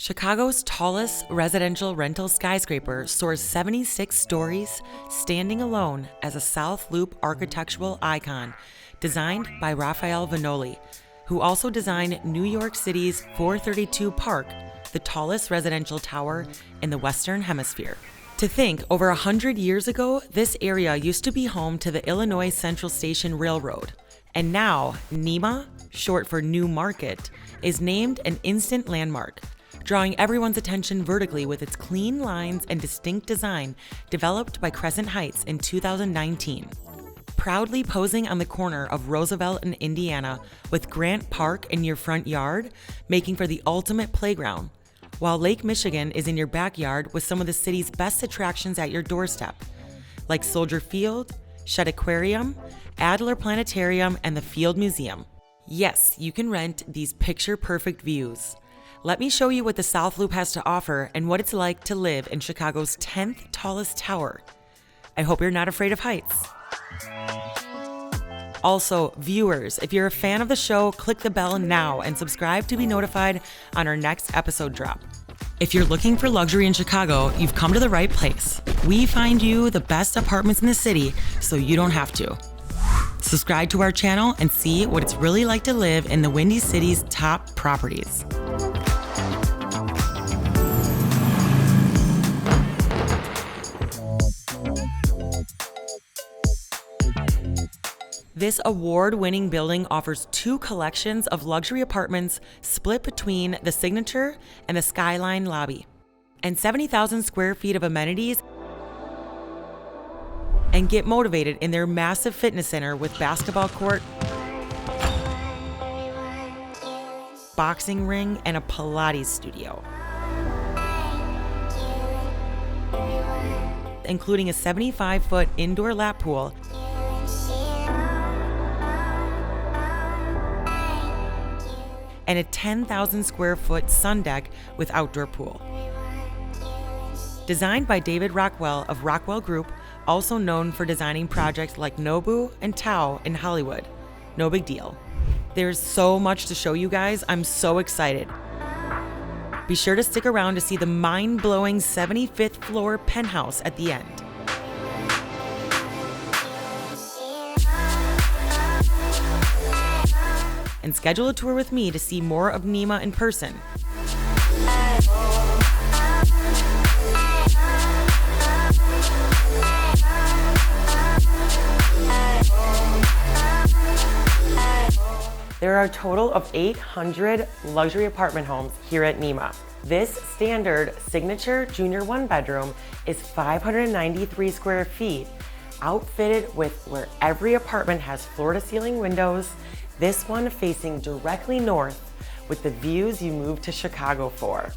Chicago's tallest residential rental skyscraper soars 76 stories, standing alone as a South Loop architectural icon designed by Raphael Vanoli, who also designed New York City's 432 Park, the tallest residential tower in the Western Hemisphere. To think, over 100 years ago, this area used to be home to the Illinois Central Station Railroad. And now, Nema, short for New Market, is named an instant landmark, drawing everyone's attention vertically with its clean lines and distinct design developed by Crescent Heights in 2019. Proudly posing on the corner of Roosevelt and Indiana with Grant Park in your front yard, making for the ultimate playground, while Lake Michigan is in your backyard with some of the city's best attractions at your doorstep, like Soldier Field, Shedd Aquarium, Adler Planetarium, and the Field Museum. Yes, you can rent these picture-perfect views. Let me show you what the South Loop has to offer and what it's like to live in Chicago's 10th tallest tower. I hope you're not afraid of heights. Also, viewers, if you're a fan of the show, click the bell now and subscribe to be notified on our next episode drop. If you're looking for luxury in Chicago, you've come to the right place. We find you the best apartments in the city, so you don't have to. Subscribe to our channel and see what it's really like to live in the Windy City's top properties. This award-winning building offers two collections of luxury apartments split between the Signature and the Skyline lobby, and 70,000 square feet of amenities, and get motivated in their massive fitness center with basketball court, boxing ring, and a Pilates studio, including a 75-foot indoor lap pool and a 10,000 square foot sun deck with outdoor pool. Designed by David Rockwell of Rockwell Group, also known for designing projects like Nobu and Tao in Hollywood. No big deal. There's so much to show you guys. I'm so excited. Be sure to stick around to see the mind-blowing 75th floor penthouse at the end. And schedule a tour with me to see more of Nema in person. There are a total of 800 luxury apartment homes here at Nema. This standard signature junior one-bedroom is 593 square feet, outfitted with where every apartment has floor-to-ceiling windows, this one facing directly north with the views you moved to Chicago for.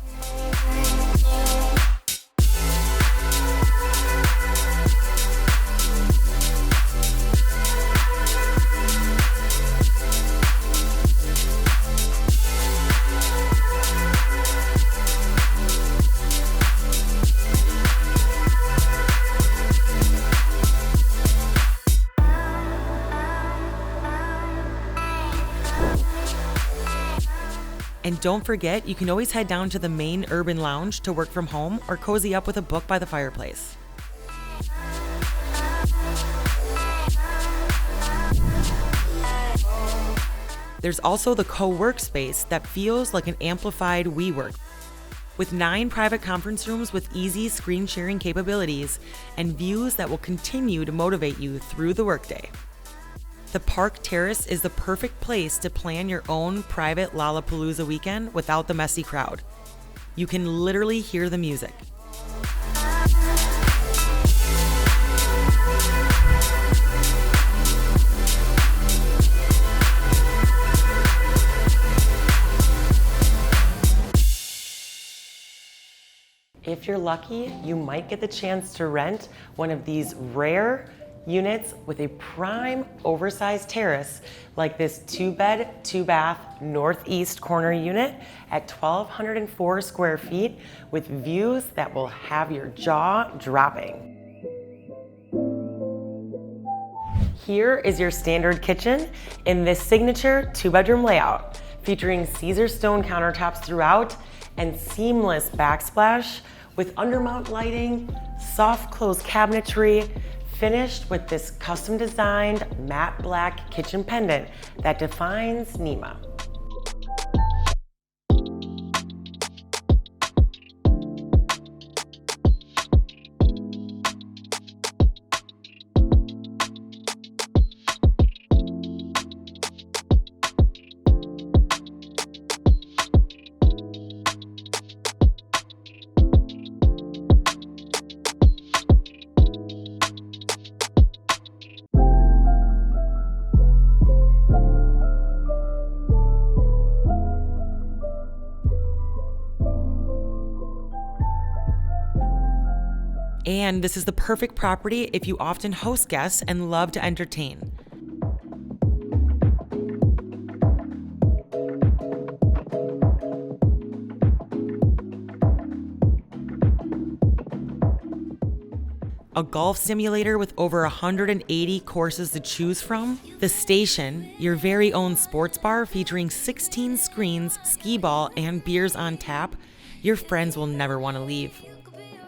And don't forget, you can always head down to the main urban lounge to work from home or cozy up with a book by the fireplace. There's also the co-work space that feels like an amplified WeWork, with 9 private conference rooms with easy screen sharing capabilities and views that will continue to motivate you through the workday. The Park Terrace is the perfect place to plan your own private Lollapalooza weekend without the messy crowd. You can literally hear the music. If you're lucky, you might get the chance to rent one of these rare units with a prime oversized terrace like this 2-bed, 2-bath northeast corner unit at 1,204 square feet with views that will have your jaw dropping. Here is your standard kitchen in this signature 2-bedroom layout, featuring Caesar stone countertops throughout and seamless backsplash with undermount lighting, soft close cabinetry, finished with this custom designed matte black kitchen pendant that defines Nema. And this is the perfect property if you often host guests and love to entertain. A golf simulator with over 180 courses to choose from, the Station, your very own sports bar featuring 16 screens, skee ball, and beers on tap, your friends will never want to leave.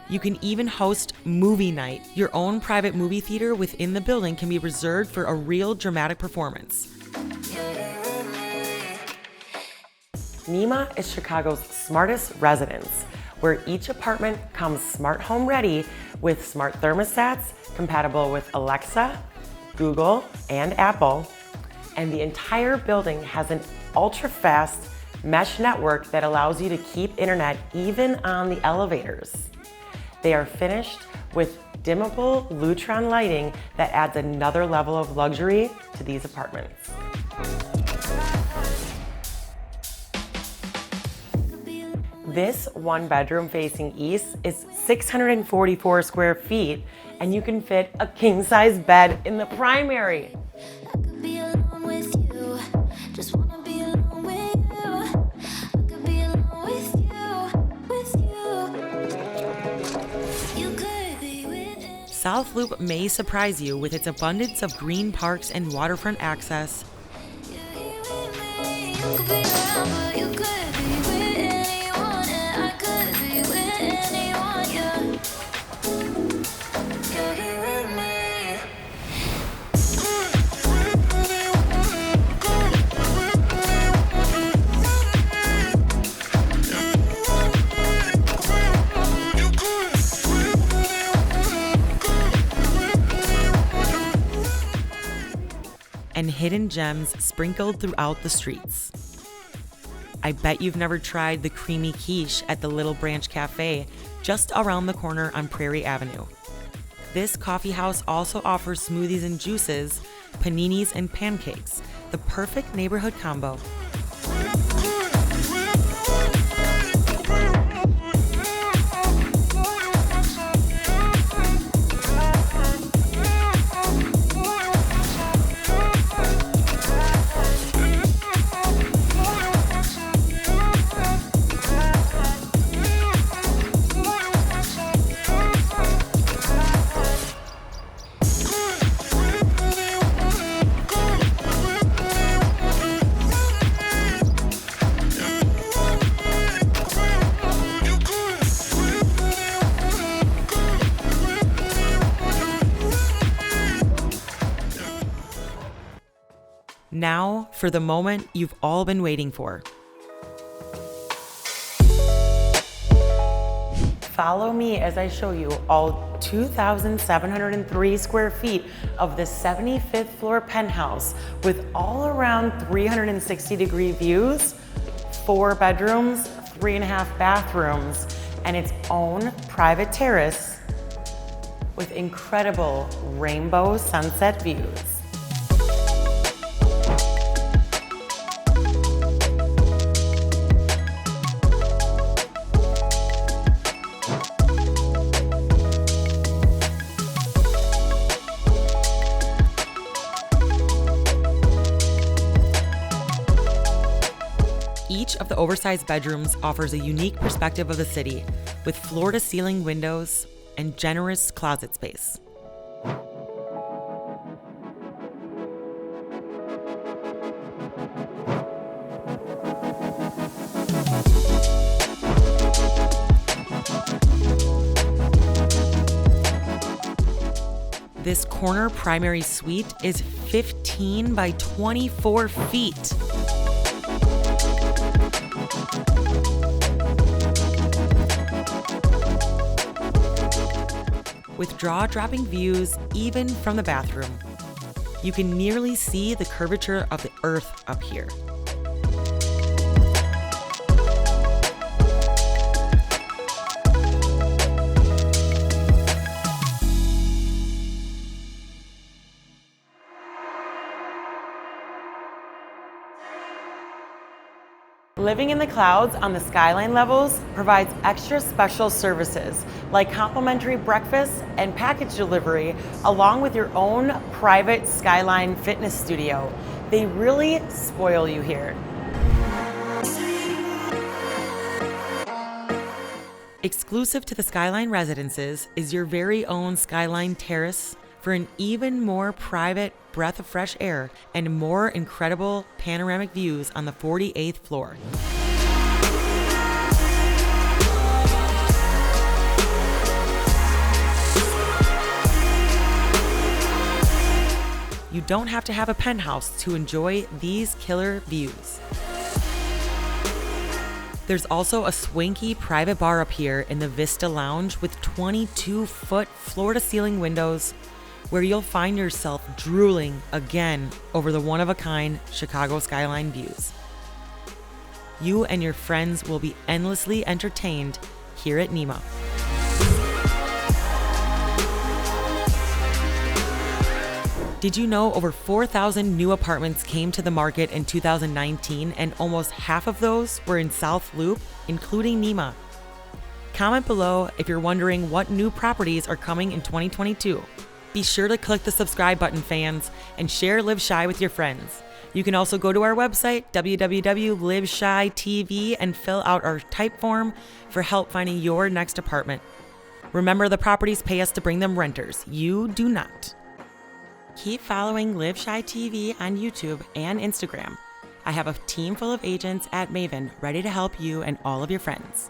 You can even host movie night. Your own private movie theater within the building can be reserved for a real dramatic performance. Nema is Chicago's smartest residence, where each apartment comes smart home ready with smart thermostats compatible with Alexa, Google, and Apple. And the entire building has an ultra-fast mesh network that allows you to keep internet even on the elevators. They are finished with dimmable Lutron lighting that adds another level of luxury to these apartments. This one bedroom facing east is 644 square feet, and you can fit a king-size bed in the primary. Southloop may surprise you with its abundance of green parks and waterfront access. And hidden gems sprinkled throughout the streets. I bet you've never tried the creamy quiche at the Little Branch Cafe just around the corner on Prairie Avenue. This coffee house also offers smoothies and juices, paninis and pancakes, the perfect neighborhood combo. Now for the moment you've all been waiting for. Follow me as I show you all 2,703 square feet of the 75th floor penthouse with all around 360-degree views, 4 bedrooms, 3.5 bathrooms, and its own private terrace with incredible rainbow sunset views. Each of the oversized bedrooms offers a unique perspective of the city, with floor-to-ceiling windows and generous closet space. This corner primary suite is 15 by 24 feet. With jaw-dropping views even from the bathroom. You can nearly see the curvature of the earth up here. Living in the clouds on the Skyline levels provides extra special services like complimentary breakfast and package delivery, along with your own private Skyline fitness studio. They really spoil you here. Exclusive to the Skyline residences is your very own Skyline Terrace for an even more private breath of fresh air and more incredible panoramic views on the 48th floor. You don't have to have a penthouse to enjoy these killer views. There's also a swanky private bar up here in the Vista Lounge with 22-foot floor-to-ceiling windows, where you'll find yourself drooling again over the one-of-a-kind Chicago skyline views. You and your friends will be endlessly entertained here at Nema. Did you know over 4,000 new apartments came to the market in 2019, and almost half of those were in South Loop, including Nema? Comment below if you're wondering what new properties are coming in 2022. Be sure to click the subscribe button, fans, and share Live Shy with your friends. You can also go to our website, www.liveshytv, and fill out our type form for help finding your next apartment. Remember, the properties pay us to bring them renters. You do not. Keep following Live Shy TV on YouTube and Instagram. I have a team full of agents at Maven ready to help you and all of your friends.